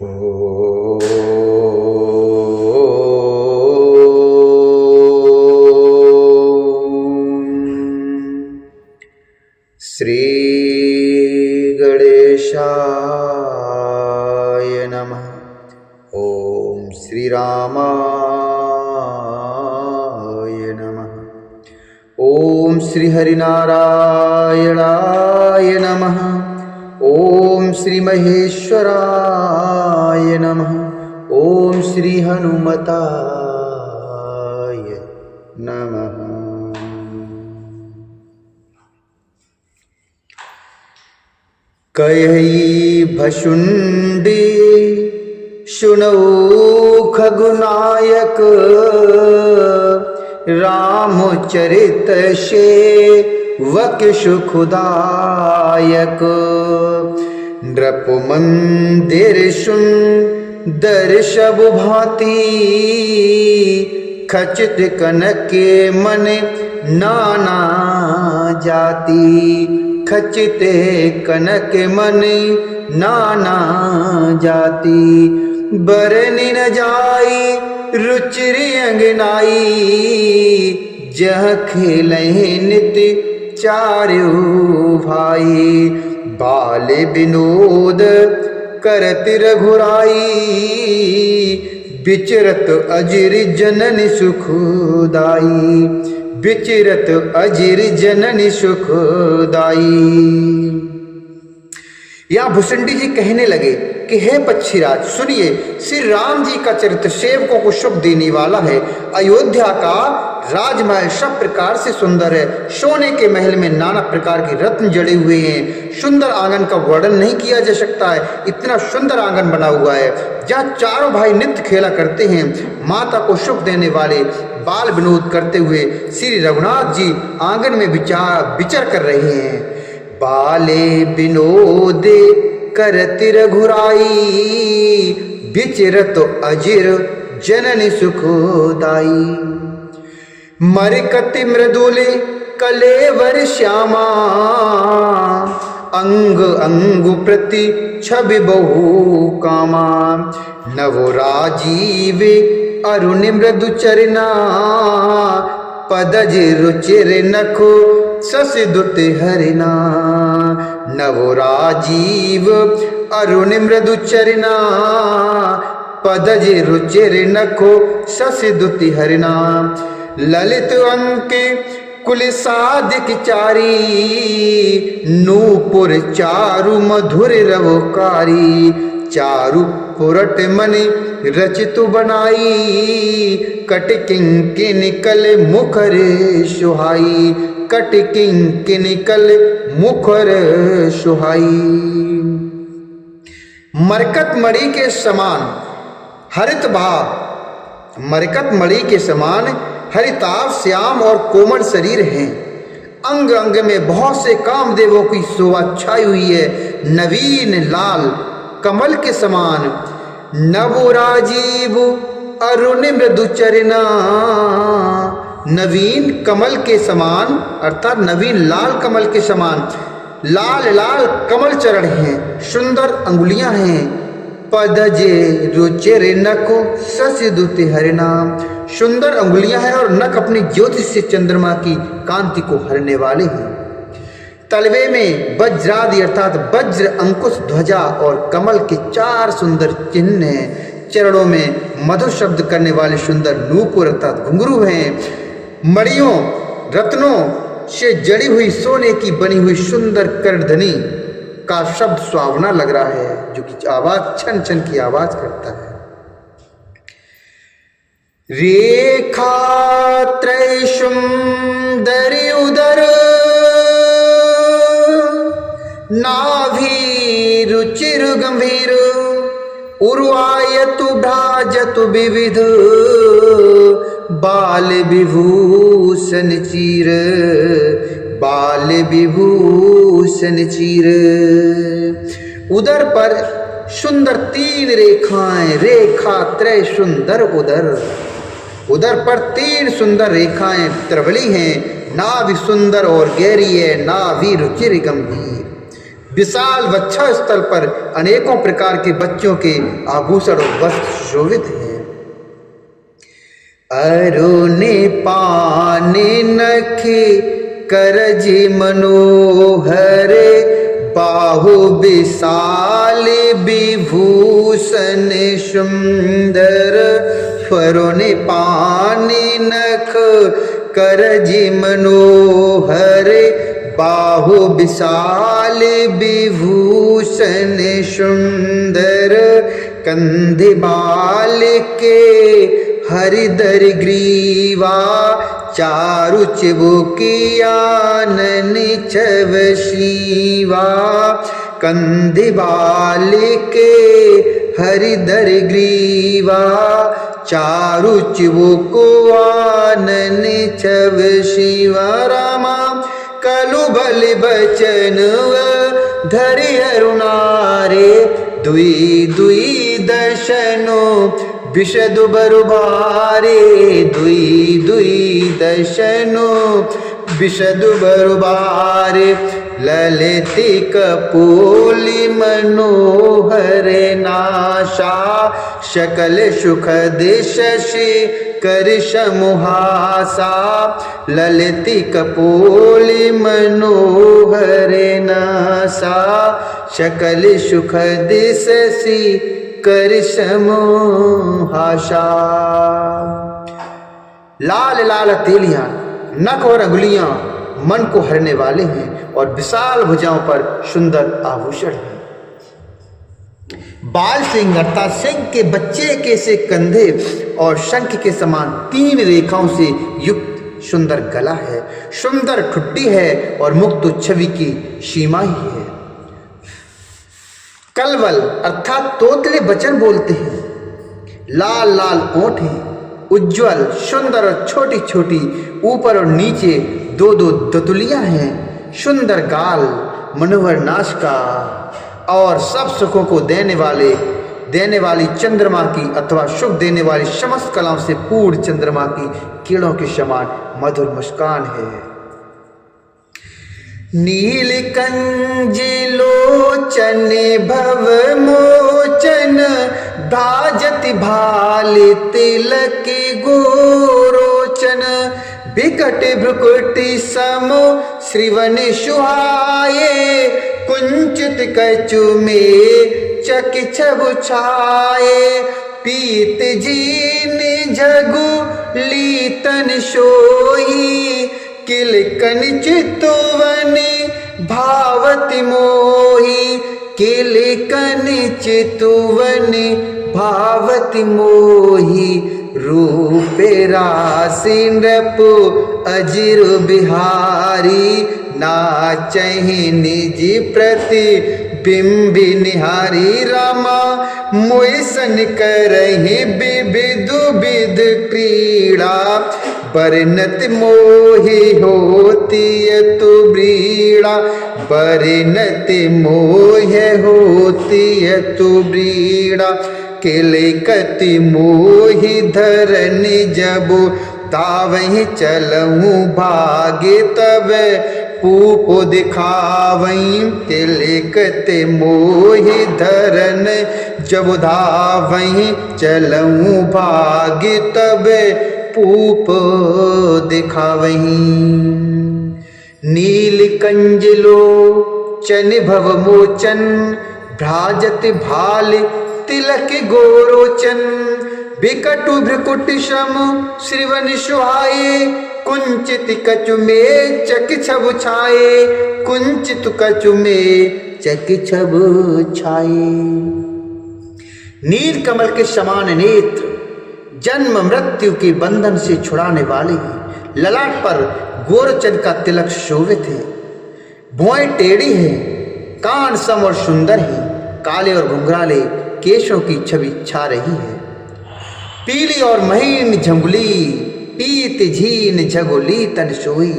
श्री गणेशाय नमः। ओम श्री रामाय नमः। ओम श्री हरिनारायणाय नमः। ओम श्री महेश्वराय नमः। ओम श्री हनुमताय नमः। कयहि भशुंडी शुनौ खगुनायक, रामचरित सेवक सुखदायक। नृप मंदिर सुंदर सब भांति, खचित कनक मन नाना जाति। खचित कनक मन नाना जाति, बरनि न जाई रुचिर अंगनाई। जह खेलहि नित चारु भाई, बाल विनोद करत रघुराई। विचरत अजिर जननि सुखदाई, विचरत अजिर जननि सुखदाई। या भुसंडी जी कहने लगे कि हे पक्षीराज सुनिए, श्री राम जी का चरित्र सेवकों को शुभ देने वाला है। अयोध्या का राजमहल सब प्रकार से सुंदर है। सोने के महल में नाना प्रकार के रत्न जड़े हुए हैं। सुंदर आंगन का वर्णन नहीं किया जा सकता है, इतना सुंदर आंगन बना हुआ है। जहाँ चारों भाई नित्य खेला करते हैं। माता को सुख देने वाले बाल विनोद करते हुए श्री रघुनाथ जी आंगन में विचर कर रहे हैं। बाले विनोद करत रघुराई, विचरत अजिर जननि सुखदाई। मरकति मृदुले कलेवर श्यामा, अंग अंग प्रति छवि बहु कामा। नव राजीव अरुण मृदु चरना, पदज रुचिर नखो ससिदुत हरिना। नव राजीव अरुण मृदु चरना, पदज रुचिर नखो ससिदुत हरिना। ललित अंक कुल साधिक चारी, नूपुर चारु मधुर रवकारी। चारु पुरट मनि रचितु बनाई, कट किंकिन कल मुखर सुहाई। कट किंकिन कल मुखर सुहाई। मरकत मणि के समान हरित भाव, मरकत मणि के समान हरिताभ श्याम और कोमल शरीर हैं। अंग अंग में बहुत से कामदेवों की शोभा छाई हुई है। नवीन लाल कमल के समान नव राजीव अरुण मृदु चरना। नवीन कमल के समान अर्थात नवीन लाल कमल के समान लाल लाल कमल चरण हैं। सुंदर अंगुलियां हैं। पदजे रुचिर नको ससिदुत हरिनाम। सुंदर अंगुलियां हैं और नख अपनी ज्योति से चंद्रमा की कांति को हरने वाले हैं। तलवे में वज्रादि अर्थात वज्र अंकुश ध्वजा और कमल के 4 सुंदर चिन्ह हैं। चरणों में मधुर शब्द करने वाले सुंदर नूपुर अर्थात घुंघरू हैं। मणियों रत्नों से जड़ी हुई सोने की बनी हुई सुंदर करधनी का शब्द सुहावना लग रहा है, जो कि आवाज छन छन की आवाज करता है। रेखा त्रय सुंदर उदर, नाभि रुचिर गंभीर। उर्वायतु भ्राजतु विविध, बाल विभूषण चीर। बाल विभूषण चीर। उदर पर सुंदर 3 रेखाएं। रेखा त्रय सुंदर उदर। उदर पर 3 सुंदर रेखाएं त्रिवली हैं। नाभि सुंदर और गहरी है। नाभि रुचिर गंभीर। विशाल वक्ष स्थल पर अनेकों प्रकार के बच्चों के आभूषण और वस्त्र शोभित हैं। अरुणे पाने नखे करजी मनोहरे, बाहु विशाल विभूषण सुंदर। फरोने पाने नख करजी मनोहरे, बाहु विशाल विभूषण सुंदर। कंधे बाल के हरिदर ग्रीवा, चारु चिबुकिया नन छव शिवा। कंधे बाल के हरिदर ग्रीवा, चारु चिबुकुआ नन छव शिवा। रामा कलु बल बचन धरि अरुणारे, दुई दुई दशनो विशदु बरुबारे। दुई दुई दशनो विशदु बरुबारे, ललिति कपोली मनोहर नाशा। शकल सुखद शशि करश मुहासा, ललिति कपोली मनोहर नासा। शकल सुखद शशि करश मुहासा। लाल लाल तेलियां, नख और अंगुलियां मन को हरने वाले हैं और विशाल भुजाओं पर सुंदर आभूषण हैं। बाल सिंह अर्थात सिंह के बच्चे के से कंधे और शंख के समान 3 रेखाओं से युक्त सुंदर गला है। सुंदर ठुड्डी है और मुक्त छवि की सीमा ही है। कलवल अर्थात तोतले वचन बोलते हैं। लाल लाल ओंठ हैं, उज्जवल सुंदर और छोटी छोटी ऊपर और नीचे 2-2 दतुलियां हैं। सुंदर गाल, मनोहर नासिका और सब सुखों को देने वाली चंद्रमा की अथवा सुख देने वाली समस्त कलाओं से पूर्ण चंद्रमा की किरणों के समान मधुर मुस्कान है। नीलकंज लोचन भव मोचन, भाजति भाल तिलक गोरोचन। बिकट भ्रुकुटि समो श्रीवन सुहाये, कुंचित कछु में चक छब छाये। पीत जीन जगु लीतन सोई, किलकन चितवन भावति मोही। किलकन चितवन भावति मोही, रूप राशि नृप अजिर बिहारी। नाचहि निज प्रति बिंबि निहारी। रामा मोसन करहि विविध विध क्रीड़ा, बरनत मोहि होती तु ब्रीड़ा। बरनत मोह होती तु ब्रीड़ा, किलकति मोहि धरनि जबु। तावहि चलऊँ भागे तब पूपो दिखावहीं, किलकति मोहि धरन जबु धावहीं। चलऊँ भागे तब पूप दिखावहीं। नीलकंज लोचन भव मोचन, भ्राजत भाल तिलक गोरोचन। बिकटु भ्रुकुटि सम श्रीवन सुहाये, कुंचित कछु में चक छब छाये। कुंचित कछु में चक छब छाये। नील कमल के समान नेत्र, जन्म मृत्यु के बंधन से छुड़ाने वाले हैं। ललाट पर गोरचन का तिलक शोभित है। भुएं टेढ़ी है, कान सम और सुंदर है। काले और घुंघराले केशों की छवि छा रही है। पीली और महीन झंगुली, पीत झीन झगोली तन सोई।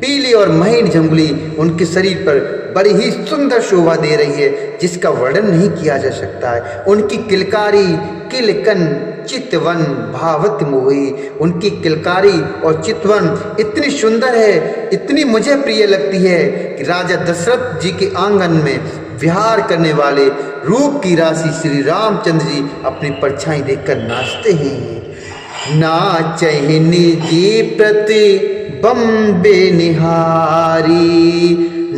पीली और महीन झंगुली उनके शरीर पर बड़ी ही सुंदर शोभा दे रही है, जिसका वर्णन नहीं किया जा सकता है। उनकी किलकारी किलकन चितवन भावत मोही। उनकी किलकारी और चितवन इतनी सुंदर है, इतनी मुझे प्रिय लगती है कि राजा दशरथ जी के आंगन में विहार करने वाले रूप की राशि श्री रामचंद्र जी अपनी परछाई देखकर नाचते हैं। नाचहि निजी प्रतिबंबे निहारी,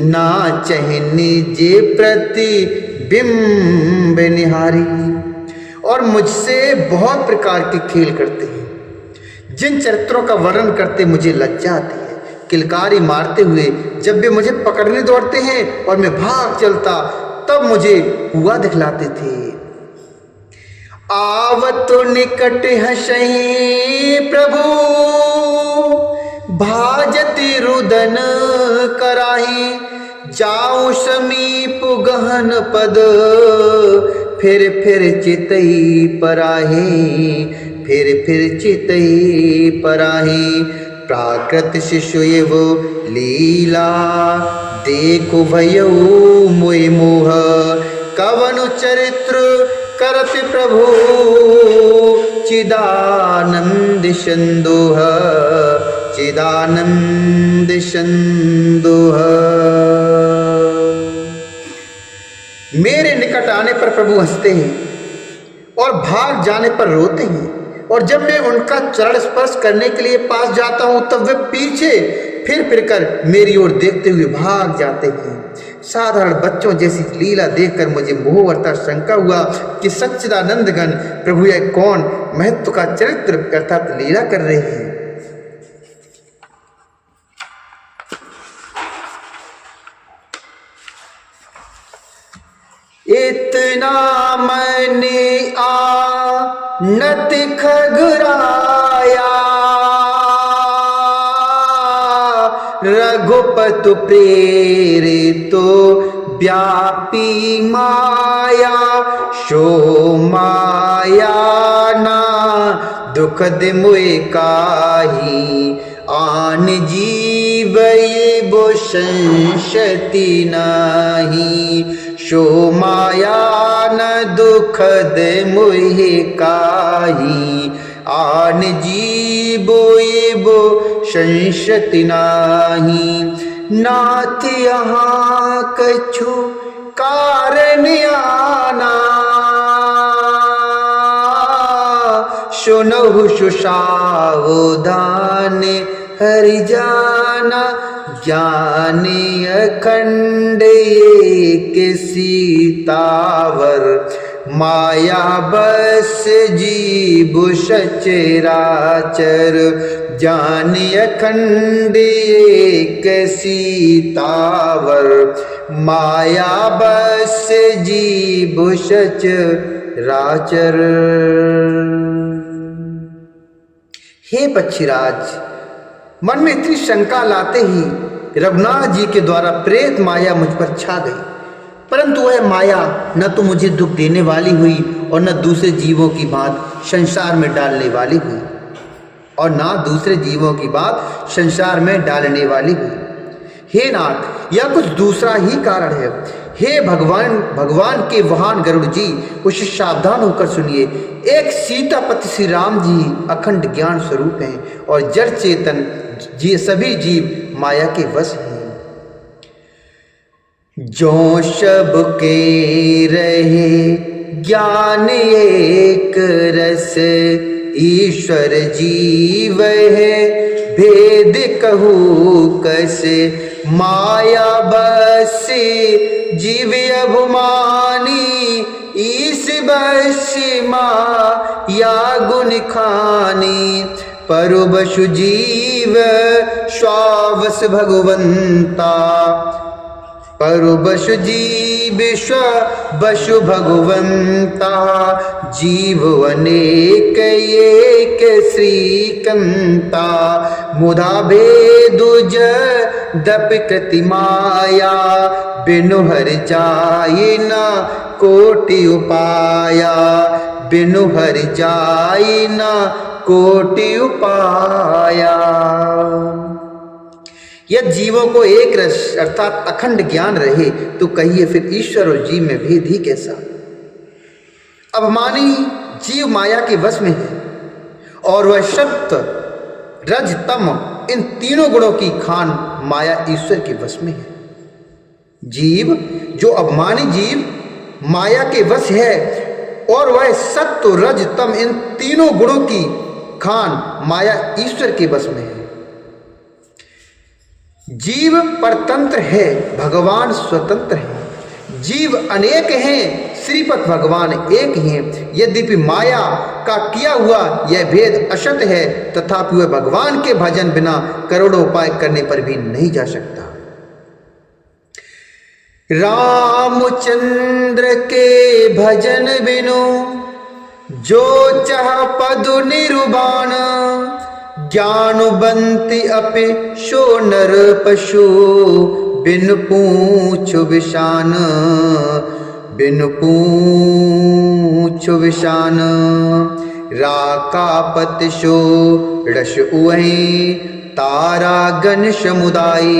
नाचहि निजी प्रतिबिंब निहारी। और मुझसे बहुत प्रकार के खेल करते हैं, जिन चरित्रों का वर्णन करते मुझे लज्जा आती है। किलकारी मारते हुए जब वे मुझे पकड़ने दौड़ते हैं और मैं भाग चलता, तब मुझे हुआ दिखलाते थे। आवत निकट हसहि प्रभु, भाजति रुदन कराही। जाऊं समीप गहन पद, फिर चितई पराही, फिर चितई पराही। प्राकृत शिशु वो लीला, देखो भयऊ मोहि मोह। कवनु चरित्र करत प्रभु, चिदानंद संदोह, चिदानंद संदोह। मेरे निकट आने पर प्रभु हंसते हैं और भाग जाने पर रोते हैं, और जब मैं उनका चरण स्पर्श करने के लिए पास जाता हूं तब वे पीछे फिर कर मेरी ओर देखते हुए भाग जाते हैं। साधारण बच्चों जैसी लीला देखकर मुझे मोह अर्थात शंका हुआ कि सच्चिदानंद घन प्रभु यह कौन महत्व का चरित्र अर्थात लीला कर रहे हैं। इतना मैंने आनत खगराया, रघुपति प्रेरितो व्यापी माया। शो माया ना दुखद मुए काहि, आन जीव ये वो संशति नाही। शो माया न दुखद मुहे काहि, आन जीवो ये वो संशति नाही। नाथ यहाँ कछु कारण आना, सुनहु सुसावधान हरि जाना। ज्ञान अखंड एक सीतावर, माया बस जीव सचराचर। ज्ञान अखंड एक सीतावर, माया बस जीव सचराचर। हे पक्षीराज, मन में इतनी शंका लाते ही रघुनाथ जी के द्वारा प्रेत माया मुझ पर छा गई, परंतु वह माया न तो मुझे दुख देने वाली हुई और न दूसरे जीवों की बात संसार में डालने वाली हुई, और ना दूसरे जीवों की बात संसार में डालने वाली हुई। हे नाथ, यह कुछ दूसरा ही कारण है। हे भगवान के वाहन गरुड़ जी, कुछ सावधान होकर सुनिए। एक सीतापति श्री राम जी अखंड ज्ञान स्वरूप हैं और जड़ चेतन सभी जीव माया के वश हैं। जो सब के रहे ज्ञान एक रस, ईश्वर जीव है भेद कहू कस। माया बस जीव अभिमानी, ईश बस माया गुण खानी। परु बसु जीव स्वावस भगवंता, परु बसु जीव बसु भगवंता। जीव अनेक एक श्रीकंता, मुधा भेदुज दप कृति माया। बिनु हर जाय न कोटि उपाया, बिनु हर जाय न कोटि उपाया। यदि जीवों को एक रस अर्थात अखंड ज्ञान रहे तो कहिए फिर ईश्वर और जीव में भेद ही कैसा। अभिमानी जीव माया के वश में है और वह सत्य रज तम इन तीनों गुणों की खान माया ईश्वर के वश में है। जीव जो अभिमानी जीव माया के वश है और वह सत्व रज तम इन तीनों गुणों की खान माया ईश्वर के वश में है। जीव परतंत्र है, भगवान स्वतंत्र है। जीव अनेक हैं, श्रीपत भगवान एक हैं। यद्यपि माया का किया हुआ यह भेद असत है, तथापि वह भगवान के भजन बिना करोड़ों उपाय करने पर भी नहीं जा सकता। रामचंद्र के भजन बिनु जो चाह पदु निरुबान, ज्ञानवंती अपि शो नर पशु, बिन पूछ विशान, बिन पूछ विशान। राकापत शो रस उहि, तारा गण समुदायी,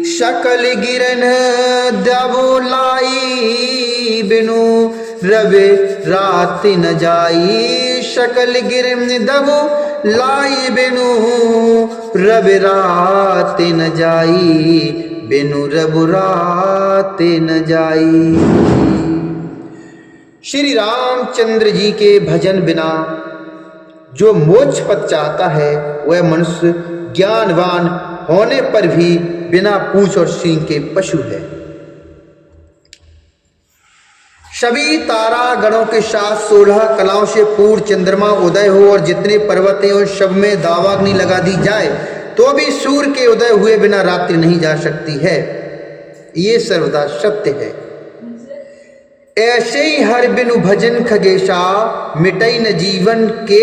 सकल गिरन दबुलाई, बिनु रवि रात न जाई, सकल गिरन दबु लाई, बिनु रवि रात न जाई, बिनु रवि रात न जाई। श्री रामचंद्र जी के भजन बिना जो मोक्ष पद चाहता है वह मनुष्य ज्ञानवान होने पर भी बिना पूंछ और सींग के पशु है। सभी तारा गणों के साथ 16 कलाओं से पूर्ण चंद्रमा उदय हो और जितने पर्वत हैं उन सब में दावाग्नि लगा दी जाए तो भी सूर्य के उदय हुए बिना रात्रि नहीं जा सकती है। ये सर्वदा सत्य है। ऐसे ही हर बिनु भजन खगेशा, मिटई न जीवन के